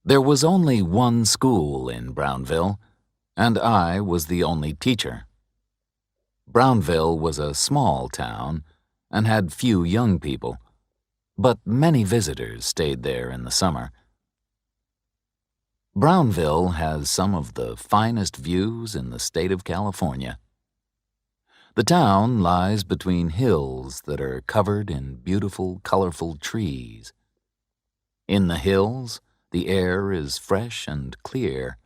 There was only one school in Brownville, and I was the only teacher. Brownville was a small town and had few young people, but many visitors stayed there in the summer. Brownville has some of the finest views in the state of California. The town lies between hills that are covered in beautiful, colorful trees. In the hills, the air is fresh and clear.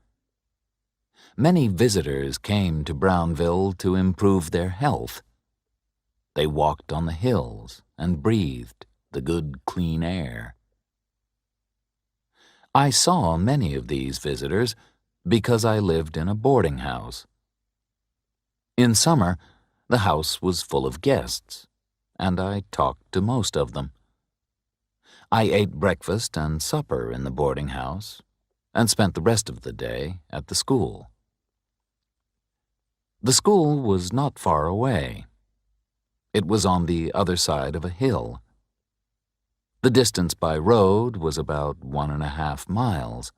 Many visitors came to Brownville to improve their health. They walked on the hills and breathed the good, clean air. I saw many of these visitors because I lived in a boarding house. In summer, the house was full of guests, and I talked to most of them. I ate breakfast and supper in the boarding house and spent the rest of the day at the school. The school was not far away. It was on the other side of a hill. The distance by road was about 1.5 miles,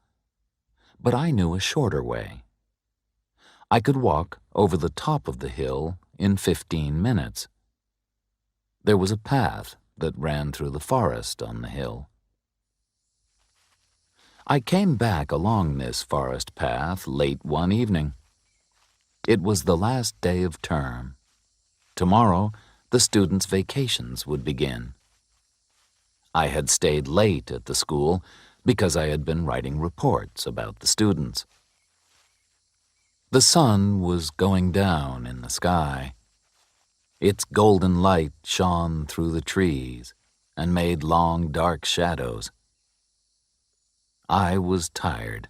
but I knew a shorter way. I could walk over the top of the hill in 15 minutes. There was a path that ran through the forest on the hill. I came back along this forest path late one evening. It was the last day of term. Tomorrow, the students' vacations would begin. I had stayed late at the school because I had been writing reports about the students. The sun was going down in the sky. Its golden light shone through the trees and made long, dark shadows. I was tired.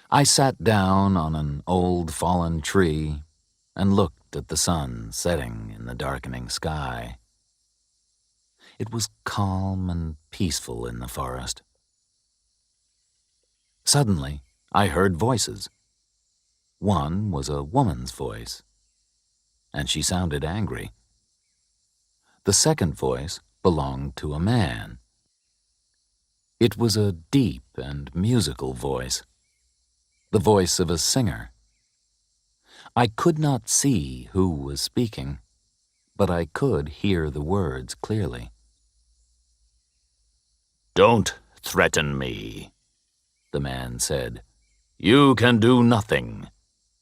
I sat down on an old fallen tree and looked at the sun setting in the darkening sky. It was calm and peaceful in the forest. Suddenly, I heard voices. One was a woman's voice, and she sounded angry. The second voice belonged to a man. It was a deep and musical voice, the voice of a singer. I could not see who was speaking, but I could hear the words clearly. "Don't threaten me," the man said. "You can do nothing.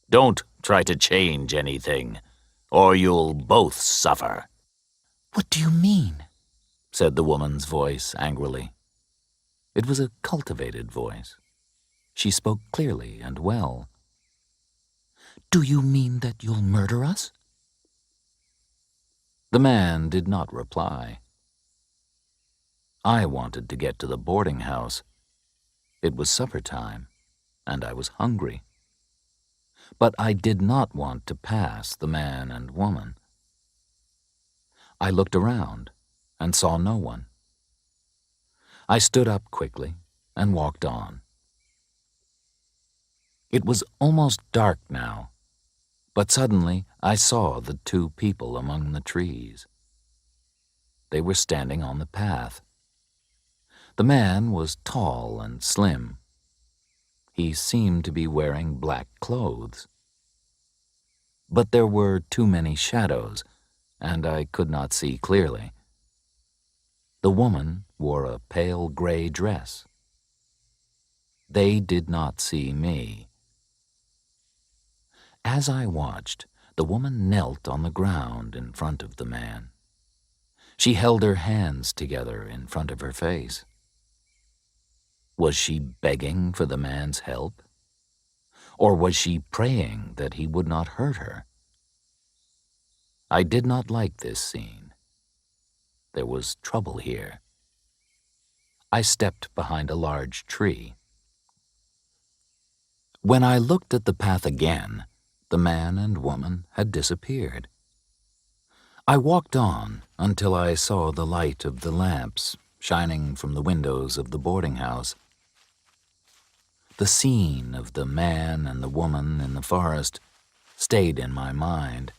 Don't try to change anything, or you'll both suffer." "What do you mean?" said the woman's voice angrily. It was a cultivated voice. She spoke clearly and well. "Do you mean that you'll murder us?" The man did not reply. I wanted to get to the boarding house. It was supper time, and I was hungry. But I did not want to pass the man and woman. I looked around and saw no one. I stood up quickly and walked on. It was almost dark now, but suddenly I saw the two people among the trees. They were standing on the path. The man was tall and slim. He seemed to be wearing black clothes. But there were too many shadows, and I could not see clearly. The woman wore a pale gray dress. They did not see me. As I watched, the woman knelt on the ground in front of the man. She held her hands together in front of her face. Was she begging for the man's help? Or was she praying that he would not hurt her? I did not like this scene. There was trouble here. I stepped behind a large tree. When I looked at the path again, the man and woman had disappeared. I walked on until I saw the light of the lamps shining from the windows of the boarding house. The scene of the man and the woman in the forest stayed in my mind.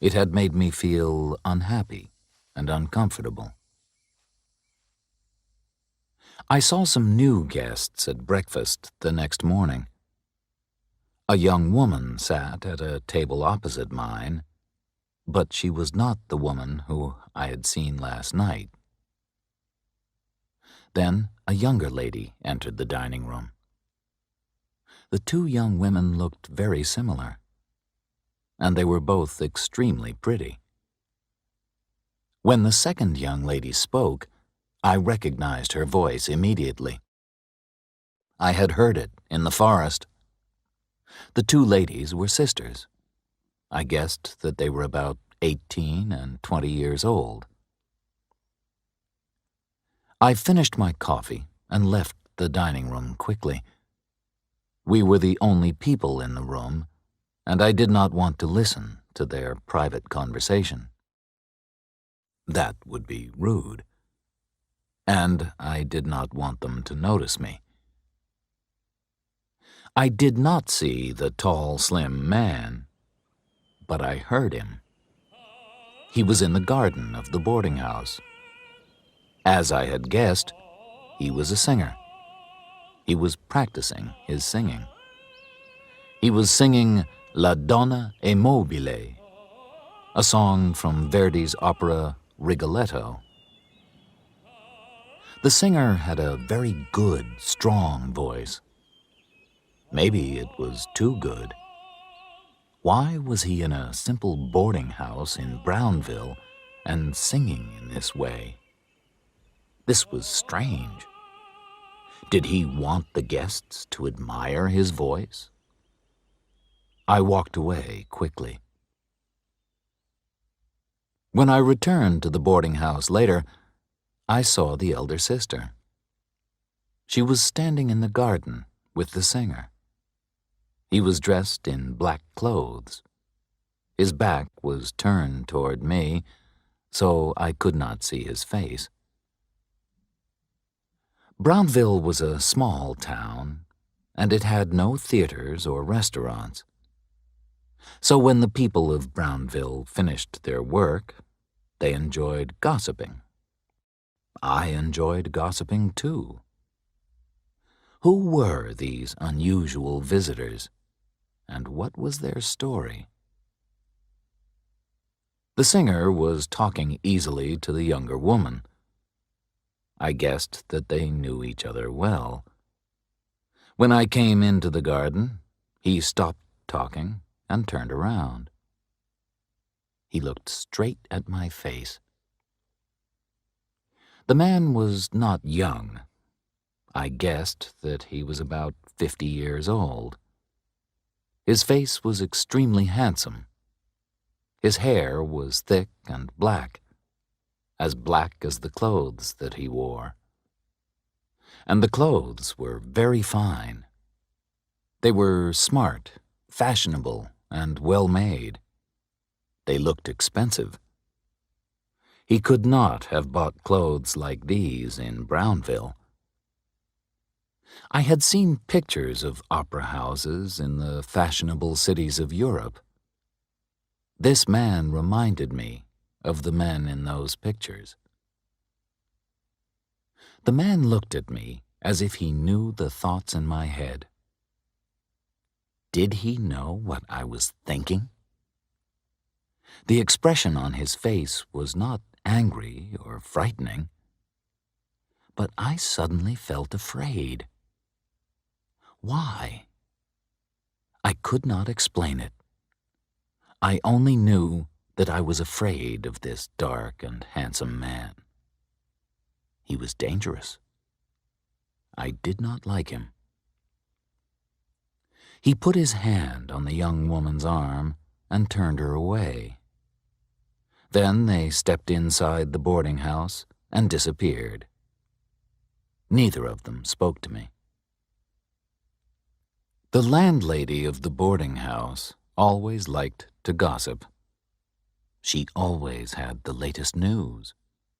It had made me feel unhappy and uncomfortable. I saw some new guests at breakfast the next morning. A young woman sat at a table opposite mine, but she was not the woman who I had seen last night. Then a younger lady entered the dining room. The two young women looked very similar, and they were both extremely pretty. When the second young lady spoke, I recognized her voice immediately. I had heard it in the forest. The two ladies were sisters. I guessed that they were about 18 and 20 years old. I finished my coffee and left the dining room quickly. We were the only people in the room, and I did not want to listen to their private conversation. That would be rude, and I did not want them to notice me. I did not see the tall, slim man, but I heard him. He was in the garden of the boarding house. As I had guessed, he was a singer. He was practicing his singing. He was singing La Donna è mobile, a song from Verdi's opera Rigoletto. The singer had a very good, strong voice. Maybe it was too good. Why was he in a simple boarding house in Brownville and singing in this way? This was strange. Did he want the guests to admire his voice? I walked away quickly. When I returned to the boarding house later, I saw the elder sister. She was standing in the garden with the singer. He was dressed in black clothes. His back was turned toward me, so I could not see his face. Brownville was a small town, and it had no theaters or restaurants. So when the people of Brownville finished their work, they enjoyed gossiping. I enjoyed gossiping too. Who were these unusual visitors, and what was their story? The singer was talking easily to the younger woman. I guessed that they knew each other well. When I came into the garden, he stopped talking and turned around. He looked straight at my face. The man was not young. I guessed that he was about 50 years old. His face was extremely handsome. His hair was thick and black as the clothes that he wore. And the clothes were very fine. They were smart, fashionable, and well-made. They looked expensive. He could not have bought clothes like these in Brownville. I had seen pictures of opera houses in the fashionable cities of Europe. This man reminded me of the men in those pictures. The man looked at me as if he knew the thoughts in my head. Did he know what I was thinking? The expression on his face was not angry or frightening, but I suddenly felt afraid. Why? I could not explain it. I only knew that I was afraid of this dark and handsome man. He was dangerous. I did not like him. He put his hand on the young woman's arm and turned her away. Then they stepped inside the boarding house and disappeared. Neither of them spoke to me. The landlady of the boarding house always liked to gossip. She always had the latest news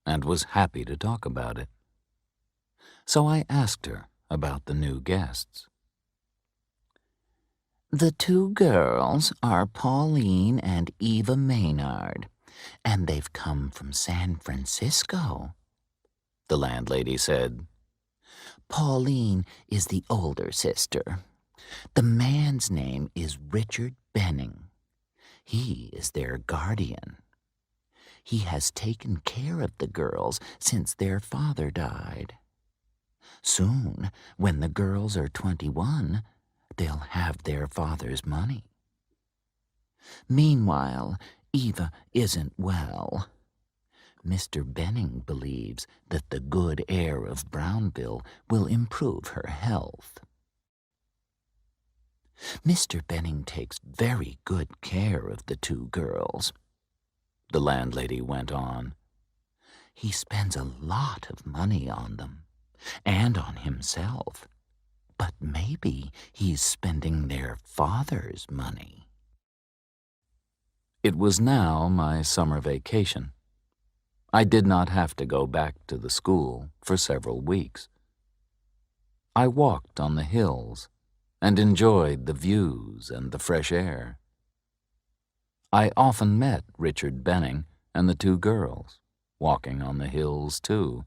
and was happy to talk about it. So I asked her about the new guests. The two girls are Pauline and Eva Maynard, and they've come from San Francisco, The landlady said. Pauline is the older sister. The man's name is Richard Benning. He is their guardian. He has taken care of the girls since their father died. Soon, when the girls are 21, they'll have their father's money. Meanwhile, Eva isn't well. Mr. Benning believes that the good air of Brownville will improve her health. Mr. Benning takes very good care of the two girls, the landlady went on. He spends a lot of money on them, and on himself. But maybe he's spending their father's money. It was now my summer vacation. I did not have to go back to the school for several weeks. I walked on the hills and enjoyed the views and the fresh air. I often met Richard Benning and the two girls, walking on the hills too.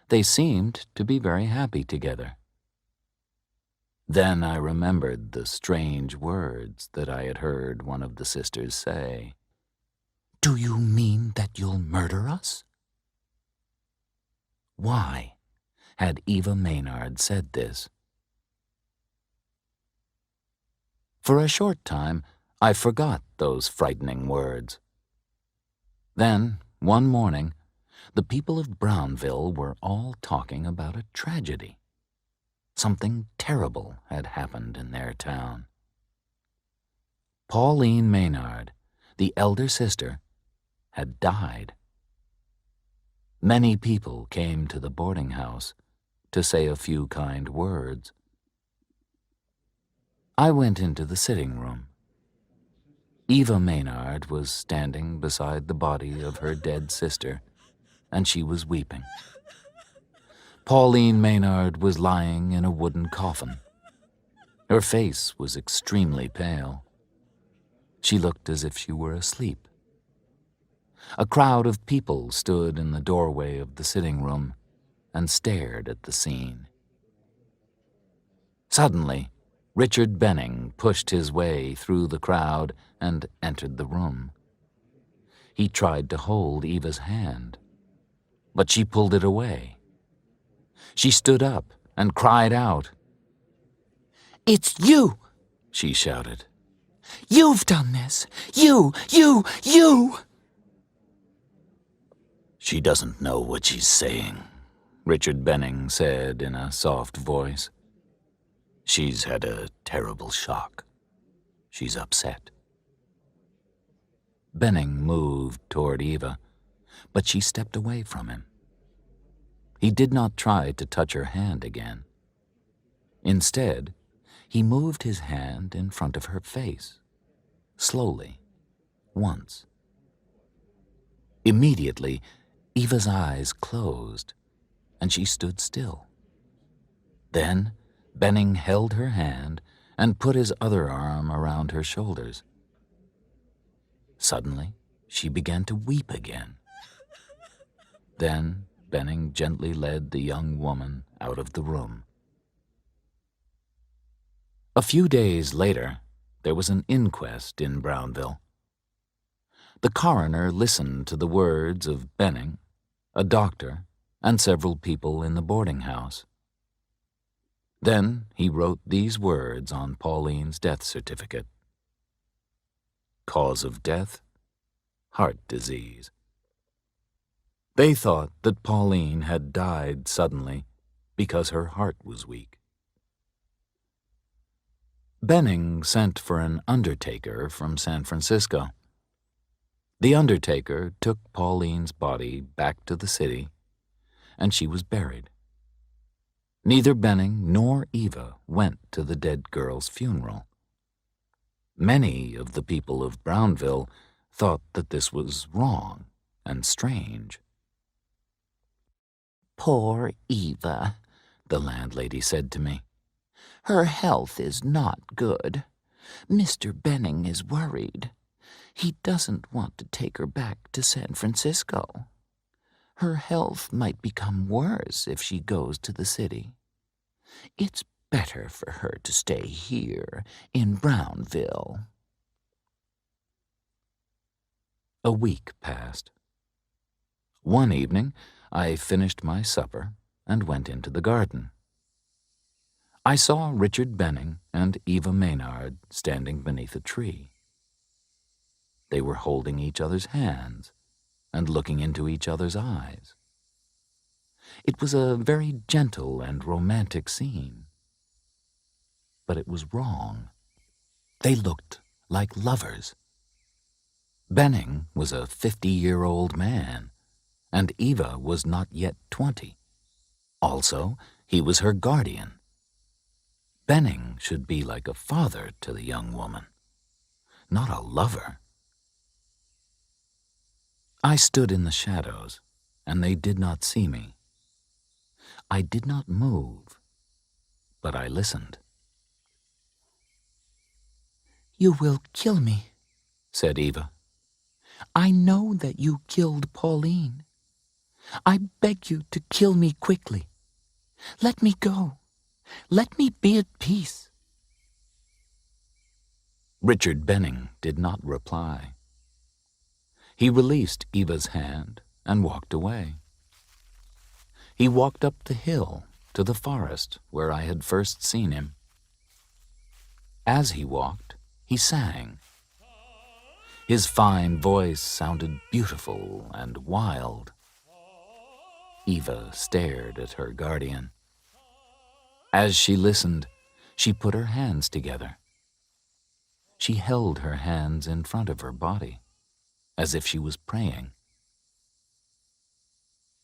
They seemed to be very happy together. Then I remembered the strange words that I had heard one of the sisters say. "Do you mean that you'll murder us?" Why had Eva Maynard said this? For a short time, I forgot those frightening words. Then, one morning, the people of Brownville were all talking about a tragedy. Something terrible had happened in their town. Pauline Maynard, the elder sister, had died. Many people came to the boarding house to say a few kind words. I went into the sitting room. Eva Maynard was standing beside the body of her dead sister, and she was weeping. Pauline Maynard was lying in a wooden coffin. Her face was extremely pale. She looked as if she were asleep. A crowd of people stood in the doorway of the sitting room and stared at the scene. Suddenly, Richard Benning pushed his way through the crowd and entered the room. He tried to hold Eva's hand, but she pulled it away. She stood up and cried out. "It's you!" she shouted. "You've done this! You! She doesn't know what she's saying, Richard Benning said in a soft voice. She's had a terrible shock. She's upset. Benning moved toward Eva, but she stepped away from him. He did not try to touch her hand again. Instead, he moved his hand in front of her face, slowly, once. Immediately, Eva's eyes closed, and she stood still. Then, Benning held her hand and put his other arm around her shoulders. Suddenly, she began to weep again. Then, Benning gently led the young woman out of the room. A few days later, there was an inquest in Brownville. The coroner listened to the words of Benning, a doctor, and several people in the boarding house. Then he wrote these words on Pauline's death certificate. Cause of death, heart disease. They thought that Pauline had died suddenly because her heart was weak. Benning sent for an undertaker from San Francisco. The undertaker took Pauline's body back to the city, and she was buried. Neither Benning nor Eva went to the dead girl's funeral. Many of the people of Brownville thought that this was wrong and strange. "Poor Eva," the landlady said to me. "Her health is not good. Mr. Benning is worried. He doesn't want to take her back to San Francisco. Her health might become worse if she goes to the city. It's better for her to stay here in Brownville." A week passed. One evening, I finished my supper and went into the garden. I saw Richard Benning and Eva Maynard standing beneath a tree. They were holding each other's hands and looking into each other's eyes. It was a very gentle and romantic scene. But it was wrong. They looked like lovers. Benning was a 50-year-old man, and Eva was not yet 20. Also, he was her guardian. Benning should be like a father to the young woman, not a lover. I stood in the shadows, and they did not see me. I did not move, but I listened. "You will kill me," said Eva. "I know that you killed Pauline. I beg you to kill me quickly. Let me go. Let me be at peace." Richard Benning did not reply. He released Eva's hand and walked away. He walked up the hill to the forest where I had first seen him. As he walked, he sang. His fine voice sounded beautiful and wild. Eva stared at her guardian. As she listened, she put her hands together. She held her hands in front of her body, as if she was praying.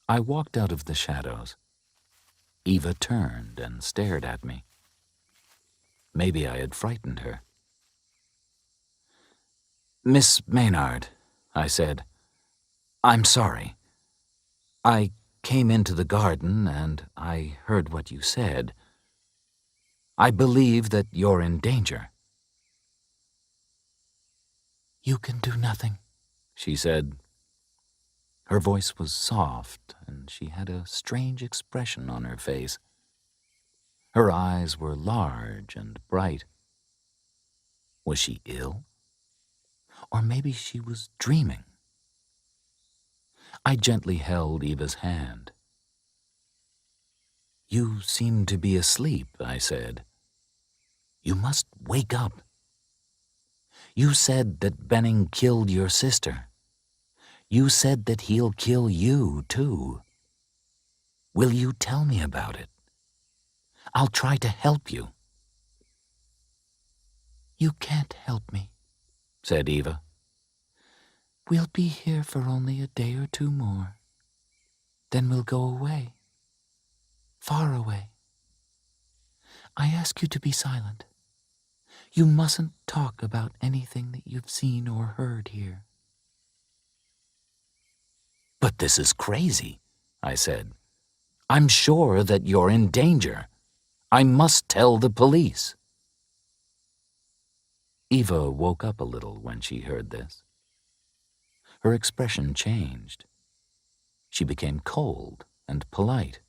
I walked out of the shadows. Eva turned and stared at me. Maybe I had frightened her. "Miss Maynard," I said, "I'm sorry. I came into the garden and I heard what you said. I believe that you're in danger." "You can do nothing," she said. Her voice was soft, and she had a strange expression on her face. Her eyes were large and bright. Was she ill? Or maybe she was dreaming. I gently held Eva's hand. "You seem to be asleep," I said. "You must wake up. You said that Benning killed your sister. You said that he'll kill you, too. Will you tell me about it? I'll try to help you." "You can't help me," said Eva. "We'll be here for only a day or two more. Then we'll go away. Far away. I ask you to be silent. You mustn't talk about anything that you've seen or heard here." "But this is crazy," I said. "I'm sure that you're in danger. I must tell the police." Eva woke up a little when she heard this. Her expression changed. She became cold and polite.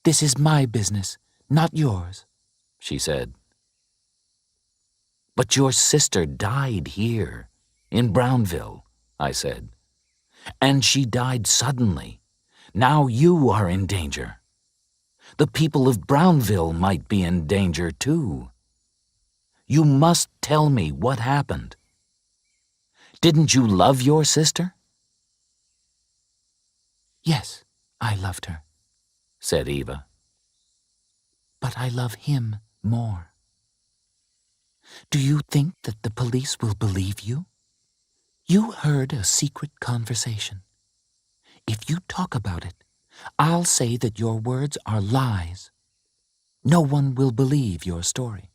"This is my business, not yours," she said. "But your sister died here, in Brownville," I said. "And she died suddenly. Now you are in danger. The people of Brownville might be in danger too. You must tell me what happened. Didn't you love your sister?" "Yes, I loved her," said Eva. "But I love him more. Do you think that the police will believe you? You heard a secret conversation. If you talk about it, I'll say that your words are lies. No one will believe your story."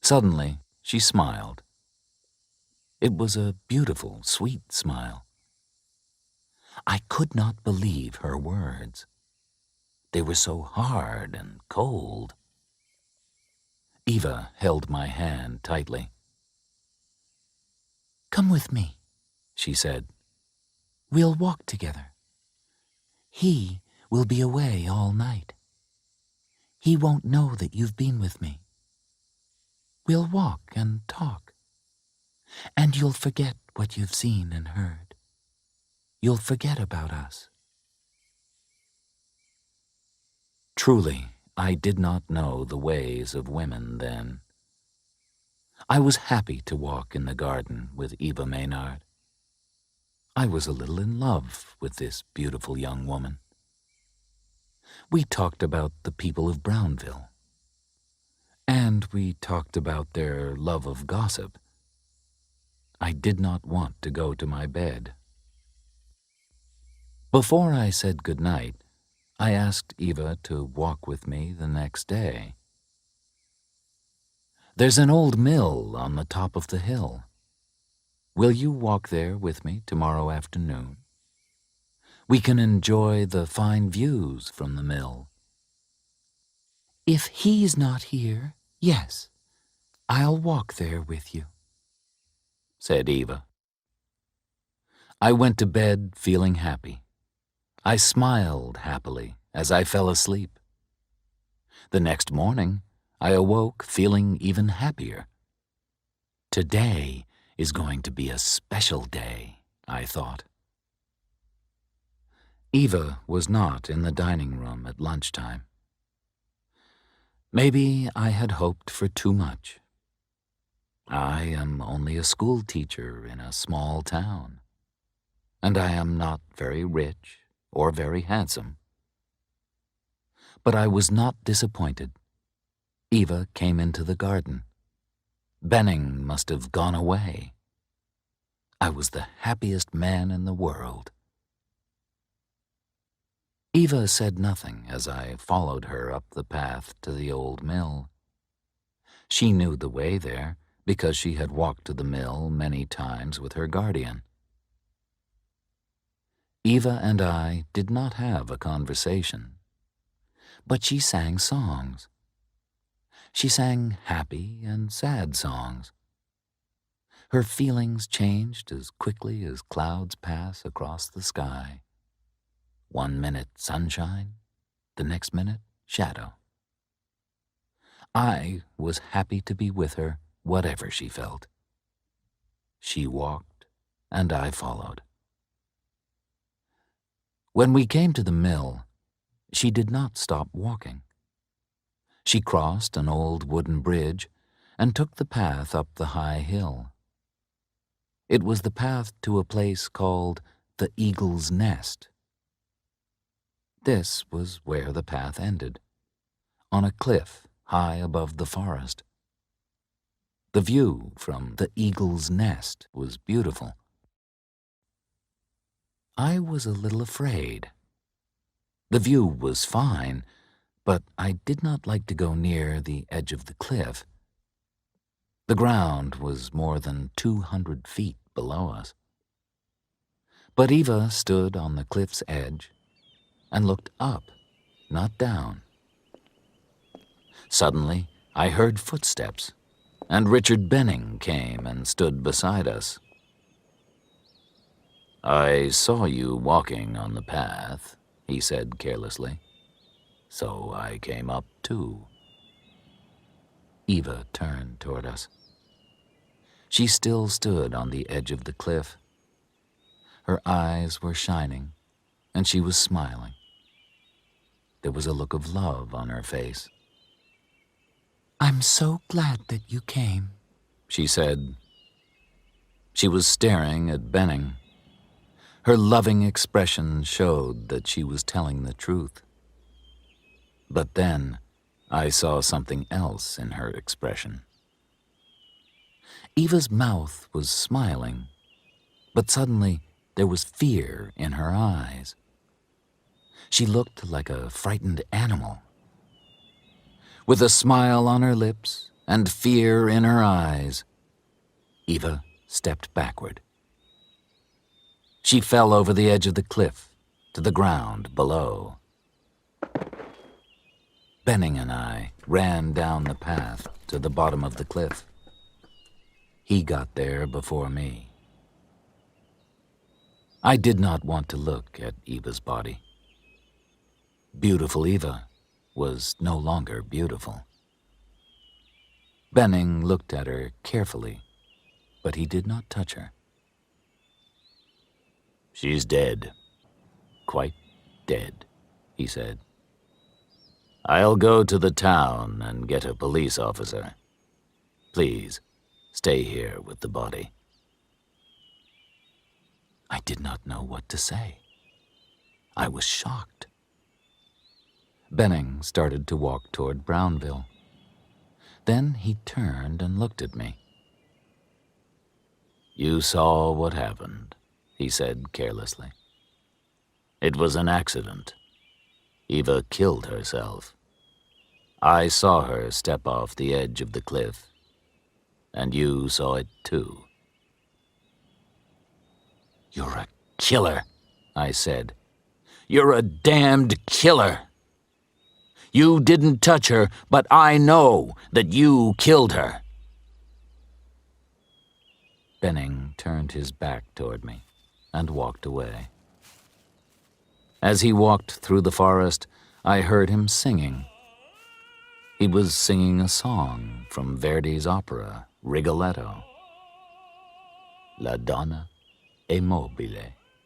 Suddenly, she smiled. It was a beautiful, sweet smile. I could not believe her words. They were so hard and cold. Eva held my hand tightly. "Come with me," she said. We'll walk together. He will be away all night. He won't know that you've been with me. We'll walk and talk, and you'll forget what you've seen and heard. You'll forget about us. Truly, I did not know the ways of women then. I was happy to walk in the garden with Eva Maynard. I was a little in love with this beautiful young woman. We talked about the people of Brownville, and we talked about their love of gossip. I did not want to go to my bed. Before I said good night, I asked Eva to walk with me the next day. There's an old mill on the top of the hill. Will you walk there with me tomorrow afternoon? We can enjoy the fine views from the mill. If he's not here, yes, I'll walk there with you, said Eva. I went to bed feeling happy. I smiled happily as I fell asleep. The next morning, I awoke feeling even happier. Today is going to be a special day, I thought. Eva was not in the dining room at lunchtime. Maybe I had hoped for too much. I am only a school teacher in a small town, and I am not very rich or very handsome. But I was not disappointed. Eva came into the garden. Benning must have gone away. I was the happiest man in the world. Eva said nothing as I followed her up the path to the old mill. She knew the way there because she had walked to the mill many times with her guardian. Eva and I did not have a conversation, but she sang songs. She sang happy and sad songs. Her feelings changed as quickly as clouds pass across the sky. 1 minute sunshine, the next minute shadow. I was happy to be with her, whatever she felt. She walked, and I followed. When we came to the mill, she did not stop walking. She crossed an old wooden bridge and took the path up the high hill. It was the path to a place called the Eagle's Nest. This was where the path ended, on a cliff high above the forest. The view from the Eagle's Nest was beautiful. I was a little afraid. The view was fine, but I did not like to go near the edge of the cliff. The ground was more than 200 feet below us. But Eva stood on the cliff's edge and looked up, not down. Suddenly, I heard footsteps, and Richard Benning came and stood beside us. "I saw you walking on the path," he said carelessly, "so I came up too." Eva turned toward us. She still stood on the edge of the cliff. Her eyes were shining, and she was smiling. There was a look of love on her face. "I'm so glad that you came," she said. She was staring at Benning. Her loving expression showed that she was telling the truth. But then I saw something else in her expression. Eva's mouth was smiling, but suddenly there was fear in her eyes. She looked like a frightened animal. With a smile on her lips and fear in her eyes, Eva stepped backward. She fell over the edge of the cliff to the ground below. Benning and I ran down the path to the bottom of the cliff. He got there before me. I did not want to look at Eva's body. Beautiful Eva was no longer beautiful. Benning looked at her carefully, but he did not touch her. "She's dead. Quite dead," he said. "I'll go to the town and get a police officer. Please, stay here with the body." I did not know what to say. I was shocked. Benning started to walk toward Brownville. Then he turned and looked at me. "You saw what happened," he said carelessly. "It was an accident. Eva killed herself. I saw her step off the edge of the cliff, and you saw it too." "You're a killer," I said. "You're a damned killer. You didn't touch her, but I know that you killed her." Benning turned his back toward me and walked away. As he walked through the forest, I heard him singing. He was singing a song from Verdi's opera, Rigoletto. La donna è mobile.